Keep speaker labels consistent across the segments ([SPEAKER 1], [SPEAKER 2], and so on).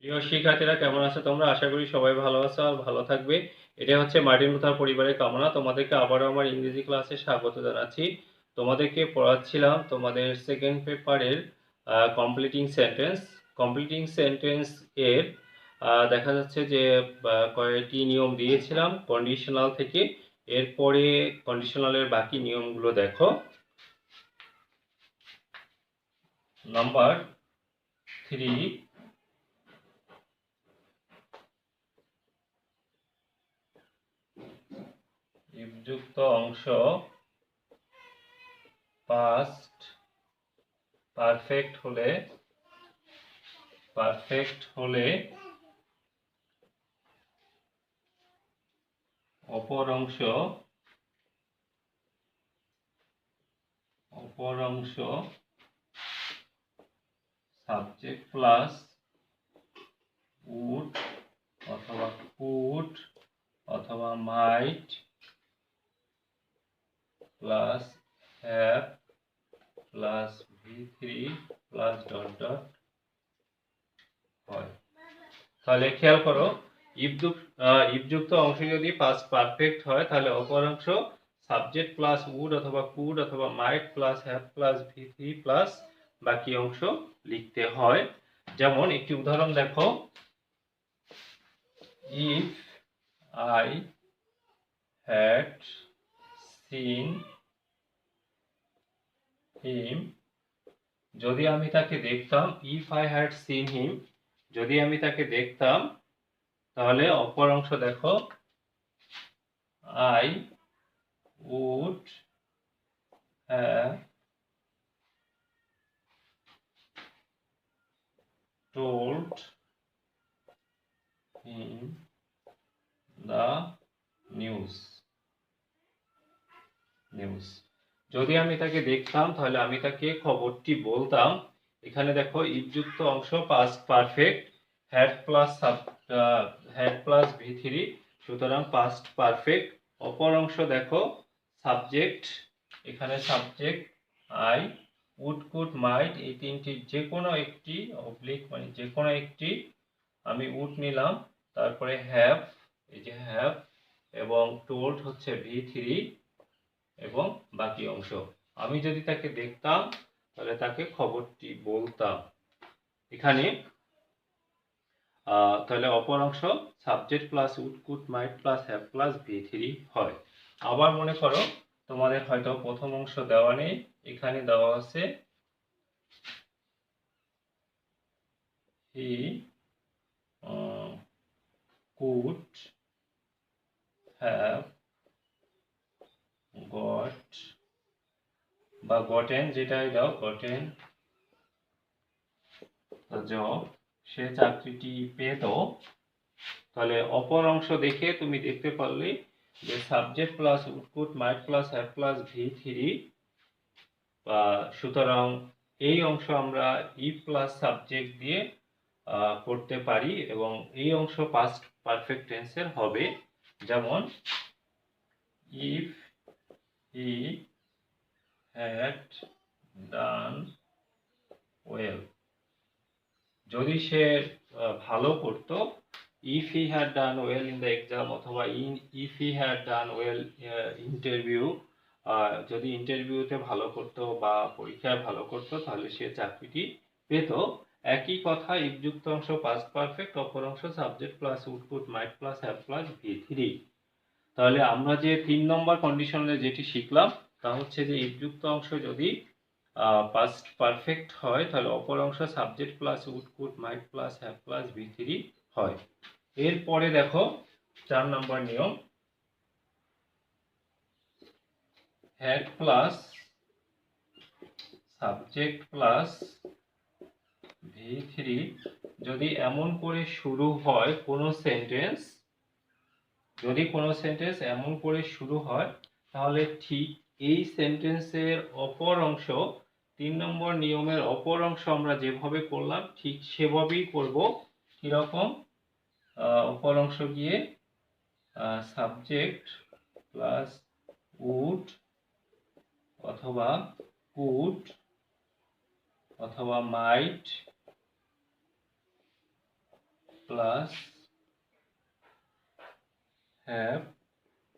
[SPEAKER 1] প্রিয় শিক্ষার্থীরা কেমন আছো তোমরা? আশা করি সবাই ভালো আছো আর ভালো থাকবে। এটা হচ্ছে মার্টিন লুথার পরিবারের কামনা। তোমাদেরকে আবারও আমার ইংরেজি ক্লাসে স্বাগত জানাচ্ছি। তোমাদেরকে পড়াচ্ছিলাম তোমাদের সেকেন্ড পেপারের কমপ্লিটিং সেন্টেন্স। কমপ্লিটিং সেন্টেন্স এর দেখা যাচ্ছে যে কয়েকটি নিয়ম দিয়েছিলাম কন্ডিশনাল থেকে। এরপরে কন্ডিশনালের বাকি নিয়মগুলো দেখো। নাম্বার 3, ইফযুক্ত অংশ পাস্ট পারফেক্ট হলে অপর অংশ সাবজেক্ট প্লাস উড অথবা কুড অথবা might plus have plus V3 plus dot dot হয়। তাহলে খেয়াল করো, ইফযুক্ত অংশ যদি পাস্ট পারফেক্ট হয় তাহলে অপর অংশ সাবজেক্ট প্লাস উড অথবা কুড অথবা might plus have plus V3 plus বাকি অংশ লিখতে হয়। যেমন একটি উদাহরণ দেখো, if I had seen him, যদি আমি তাকে দেখতাম। If I had seen him, যদি আমি তাকে দেখতাম, তাহলে অপর অংশ দেখো, I would have told him the news. যদি আমি তাকে দেখতাম তাহলে আমি তাকে খবরটি বলতাম। এখানে দেখো ইফযুক্ত অংশ past perfect, had plus V3, সুতরাং পাস্ট পারফেক্ট। অপর অংশ দেখো সাবজেক্ট, এখানে subject I, would could might, এই তিনটির যে কোনো একটি অবলিক মানে যে কোনো একটি আমি উড নিলাম। তারপরে হ্যাভ, এই যে হ্যাভ, এবং টোল্ড হচ্ছে V3 এবং বাকি অংশ। আমি যদি তাকে দেখতাম তাহলে তাকে খবরটি বলতাম। এখানে তাহলে অপর অংশ subject plus would could might plus have plus V3 হয়। আবার মনে করো তোমাদের হয়তো প্রথম অংশ দেওয়া নেই, এখানে দেওয়া আছে হি কুড হ্যাভ গট বা গটেন, যেটাই দাও গটেন জব, সে চাকরিটি পেত। তাহলে অপর অংশ দেখে তুমি দেখতে পারলে যে subject plus would could might plus have plus V3, সুতরাং এই অংশ আমরা ইফ প্লাস সাবজেক্ট দিয়ে করতে পারি এবং এই অংশ পাস্ট পারফেক্ট টেন্সের হবে। যেমন if he had done well, যদি সে ভালো করত। If he had done well in the exam অথবা if he had done well interview, যদি ইন্টারভিউতে ভালো করতো বা পরীক্ষায় ভালো করতো তাহলে সে চাকরিটি পেত। একই কথা, ইফযুক্ত অংশ পাস্ট পারফেক্ট, অপর অংশ subject plus would could might plus have plus V3। তাহলে আমরা যে 3 নম্বর কন্ডিশনে যেটি শিখলাম তা হচ্ছে যে ইফযুক্ত অংশ যদি পাস্ট পারফেক্ট হয় তাহলে অপর অংশ subject plus would could might plus have plus V3 হয়। এরপরে দেখো 4 নম্বর নিয়ম, had plus subject plus V3 যদি এমন করে শুরু হয় কোনো সেন্টেন্স, যদি কোনো সেন্টেন্স এমন করে শুরু হয় তাহলে ঠিক এই সেন্টেন্সের অপর অংশ, 3 নম্বর নিয়মের অপর অংশ আমরা যেভাবে করলাম ঠিক সেভাবেই করব। কিরকম? অপর অংশ গিয়ে সাবজেক্ট প্লাস উড অথবা কুড অথবা might plus have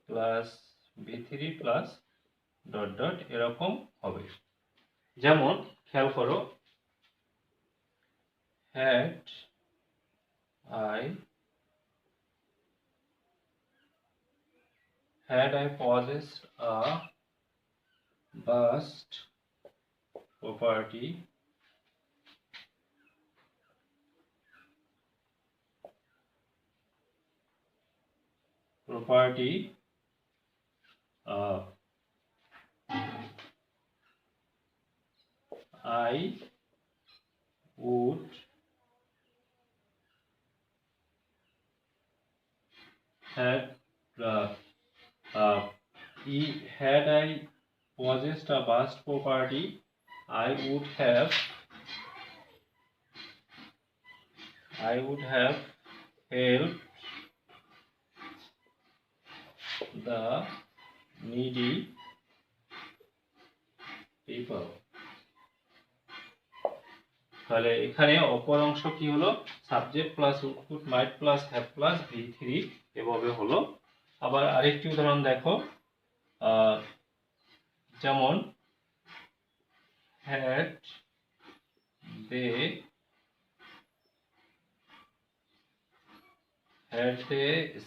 [SPEAKER 1] plus B3 plus dot dot এরকম হবে। যেমন খেয়াল করো, had I possessed a vast property, I would had had I possessed a vast property, I would have helped the needy people. তাহলে এখানে অপর অংশ কি হলো, subject plus would might plus have plus B3 এভাবে হলো। আবার আরেকটি উদাহরণ দেখো, যেমন had they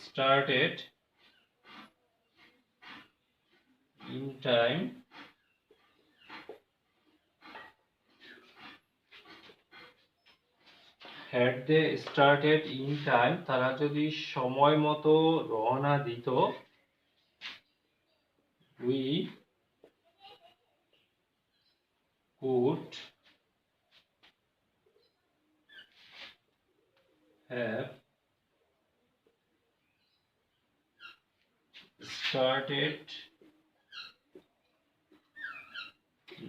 [SPEAKER 1] started in time, তারা যদি সময় মতো রওনা দিত, we could have started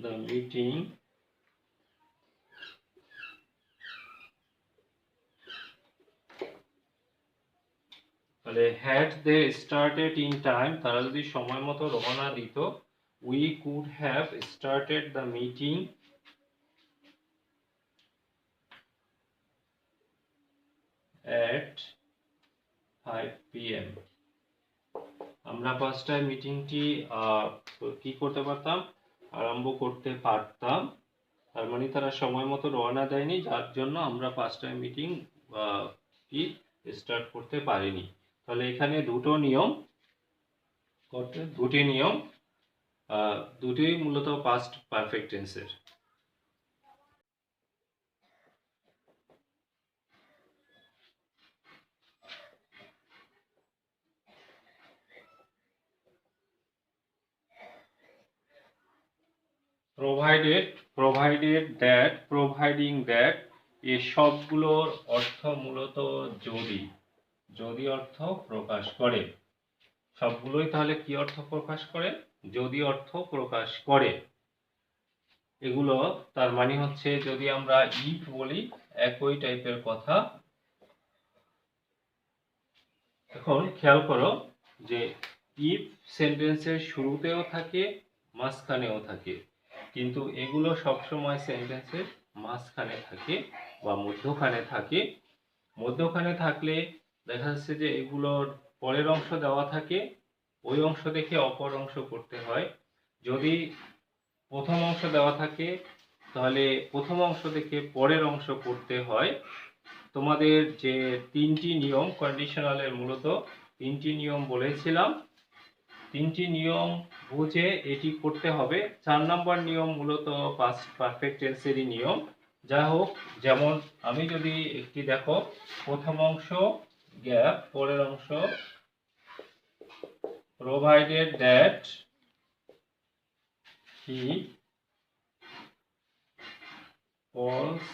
[SPEAKER 1] the meeting তাহলে had they started in time, তারা যদি সময় মতো রওনা দিত, we could have started the meeting at 5 PM. আমরা 5টায় মিটিংটি কি করতে পারতাম, আরম্ভ করতে পারতাম। তার মানে তারা সময় মতো রওনা দেয়নি, যার জন্য আমরা 5টায় মিটিং কি স্টার্ট করতে পারিনি। তাহলে এখানে দুটি মূলত পাস্ট পারফেক্ট টেন্সের। provided that, providing that, এই সবগুলোর অর্থ মূলত যদি অর্থ প্রকাশ করে। সবগুলোই তাহলে কি অর্থ প্রকাশ করে, যদি অর্থ প্রকাশ করে। এগুলো তার মানে হচ্ছে, যদি আমরা ইফ বলি একই টাইপের কথা। এখন খেয়াল করো যে ইফ সেন্টেন্সের শুরুতেও থাকে, মাঝখানেও থাকে, কিন্তু এগুলো সবসময় সেন্টেন্সের মাঝখানে থাকে বা মধ্যখানে থাকে। মধ্যখানে থাকলে দেখা যাচ্ছে যে এগুলোর পরের অংশ দেওয়া থাকে, ওই অংশ দেখে অপর অংশ করতে হয়। যদি প্রথম অংশ দেওয়া থাকে তাহলে প্রথম অংশ দেখে পরের অংশ করতে হয়। তোমাদের যে 3টি নিয়ম কন্ডিশনালের, মূলত 3টি নিয়ম বলেছিলাম, 3টি নিয়ম বুঝে এটি করতে হবে। 4 নম্বর নিয়ম মূলত পাস্ট পারফেক্ট টেন্সেরই নিয়ম। যা হোক, যেমন আমি যদি একটি দেখো, প্রথম অংশ গ্যাপ, পরের অংশ provided that he calls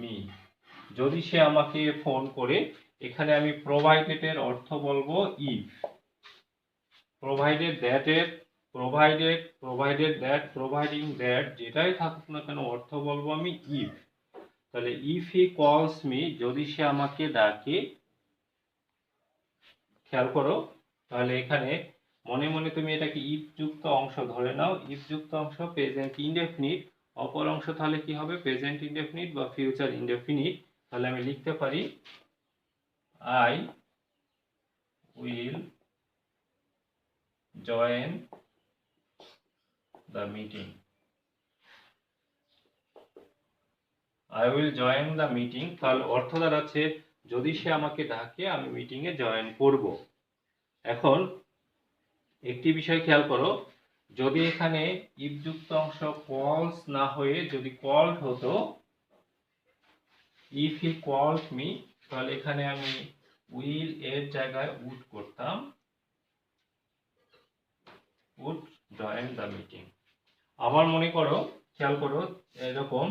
[SPEAKER 1] me, যদি সে আমাকে ফোন করে। এখানে আমি provided এর অর্থ বলবো if, provided that, providing that, যেটাই থাকুক না কেন অর্থ বলবো আমি if। তাহলে if he calls me, যদি সে আমাকে ডাকে। খেয়াল করো, তাহলে এখানে মনে মনে তুমি এটাকে if যুক্ত অংশ ধরে নাও। if যুক্ত অংশ প্রেজেন্ট ইনডেফিনিট, অপর অংশ তাহলে কি হবে, প্রেজেন্ট ইনডেফিনিট বা ফিউচার ইনডেফিনিট। তাহলে আমি লিখতে পারি I will join the meeting. I will join the meeting. তাহলে অর্থ দাঁড়াচ্ছে যদি সে আমাকে ডাকে আমি মিটিং এ জয়েন করব। এখন একটি বিষয় খেয়াল করো, যদি এখানে ইফ যুক্ত অংশ কলস না হয়ে যদি কল্ড হতো, ইফ হি কল্ড মি, তাহলে এখানে আমি উইল এর জায়গায় উড করতাম, উড জয়েন দ্য মিটিং। আবার মনে করো, খেয়াল করো এরকম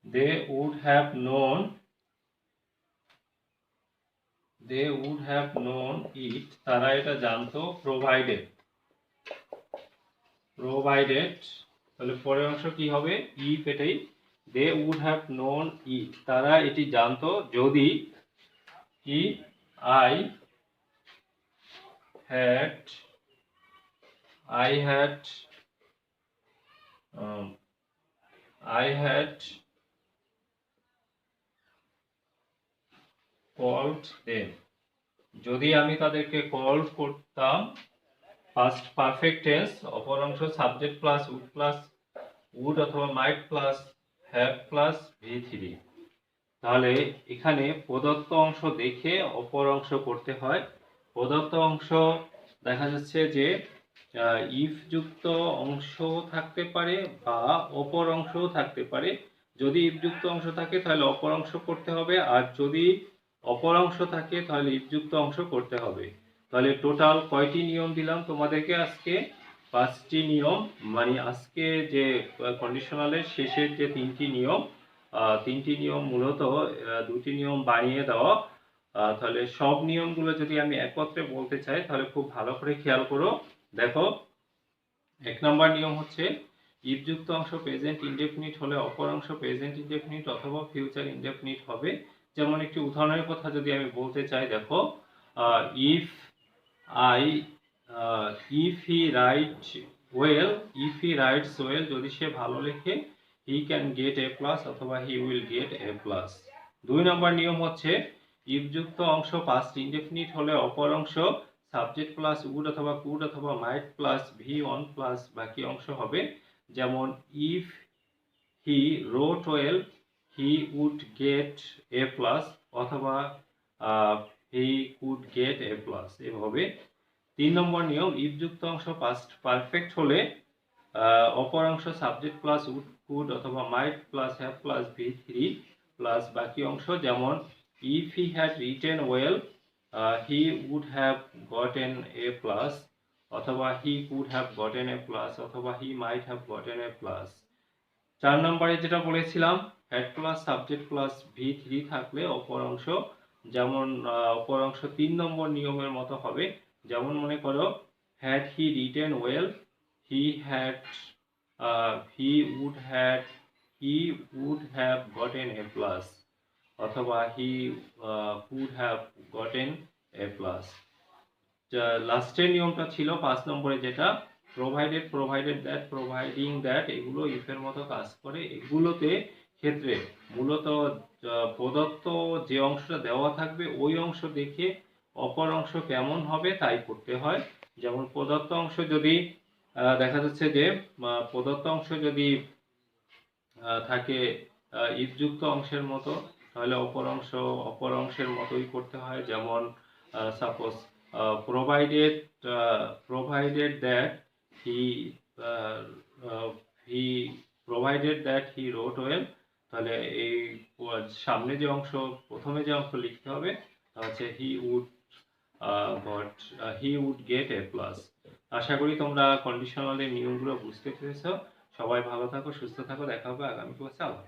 [SPEAKER 1] they would have known they would have known it, তারা এটা জানতো, provided তাহলে পরের অংশ কি হবে, if এটাই, they would have known it, তারা এটি জানতো যদি কি I had called them, যদি আমি তাদেরকে কল করতাম। ফার্স্ট পারফেক্ট টেন্স, অপর অংশ সাবজেক্ট প্লাস উড অথবা might plus have plus V3। তাহলে এখানে প্রদত্ত অংশ দেখে অপর অংশ করতে হয়। প্রদত্ত অংশ দেখা যাচ্ছে যে ইফ যুক্ত অংশ থাকতে পারে বা অপর অংশও থাকতে পারে। যদি ইফ যুক্ত অংশ থাকে তাহলে অপর অংশ করতে হবে, আর যদি অপর অংশ থাকে তাহলে ইফ যুক্ত অংশ করতে হবে। তাহলে টোটাল কয়টি নিয়ম দিলাম তোমাদেরকে আজকে? 5টি নিয়ম, মানে আজকে যে কন্ডিশনালের শেষের যে 3টি নিয়ম, 3টি নিয়ম মূলত 2টি নিয়ম বানিয়ে দেওয়া। তাহলে সব নিয়মগুলো যদি আমি একত্রে বলতে চাই তাহলে খুব ভালো করে খেয়াল করো। দেখো, 1 নম্বর নিয়ম হচ্ছে ইফ যুক্ত অংশ প্রেজেন্ট ইনডেফিনিট হলে অপর অংশ প্রেজেন্ট ইনডেফিনিট অথবা ফিউচার ইনডেফিনিট হবে। যেমন একটি উদাহরণের কথা যদি আমি বলতে চাই, দেখো, ইফ হি রাইটস ওয়েল, যদি সে ভালো লেখে he can get A plus অথবা he will get A plus. 2 নম্বর নিয়ম হচ্ছে ইফ যুক্ত অংশ পাস্ট ইনডেফিনিট হলে অপর অংশ সাবজেক্ট প্লাস উড অথবা কুড অথবা মাইট প্লাস V1 প্লাস বাকি অংশ হবে। যেমন if he wrote well he would get A plus অথবা he could get A plus, এভাবে। 3 নম্বর নিয়ম ইফ যুক্ত অংশ পাস্ট পারফেক্ট হলে অপর অংশ সাবজেক্ট প্লাস উড কুড অথবা might plus have plus V3 plus বাকি অংশ। যেমন if he had written well he would have gotten A plus অথবা he could have gotten A plus অথবা he might have gotten A plus. 4 নম্বরে যেটা বলেছিলাম, had plus subject plus V3 থাকলে অপর অংশ, যেমন অপর অংশ 3 নম্বর নিয়মের মতো হবে। যেমন মনে করো, had he written well he would have gotten A plus অথবা he could have gotten A plus. লাস্টের নিয়মটা ছিল 5 নম্বরে, যেটা প্রোভাইডেড দ্যাট, প্রোভাইডিং দ্যাট, এগুলো ইফের মতো কাজ করে। এগুলোতে ক্ষেত্রে মূলত প্রদত্ত যে অংশটা দেওয়া থাকবে ওই অংশ দেখে অপর অংশ কেমন হবে তাই করতে হয়। যেমন প্রদত্ত অংশ যদি দেখা যাচ্ছে যে প্রদত্ত অংশ যদি থাকে ইফ যুক্ত অংশের মতো, তাহলে অপর অংশের মতোই করতে হয়। যেমন suppose provided that he wrote well, তাহলে এই সামনে যে অংশ, প্রথমে যে অংশ লিখতে হবে তা হচ্ছে he would get a plus। আশা করি তোমরা কন্ডিশনালের নিয়মগুলো বুঝতে পেরেছো। সবাই ভালো থাকো, সুস্থ থাকো, দেখা হবে আগামী ক্লাসে। আল্লাহ।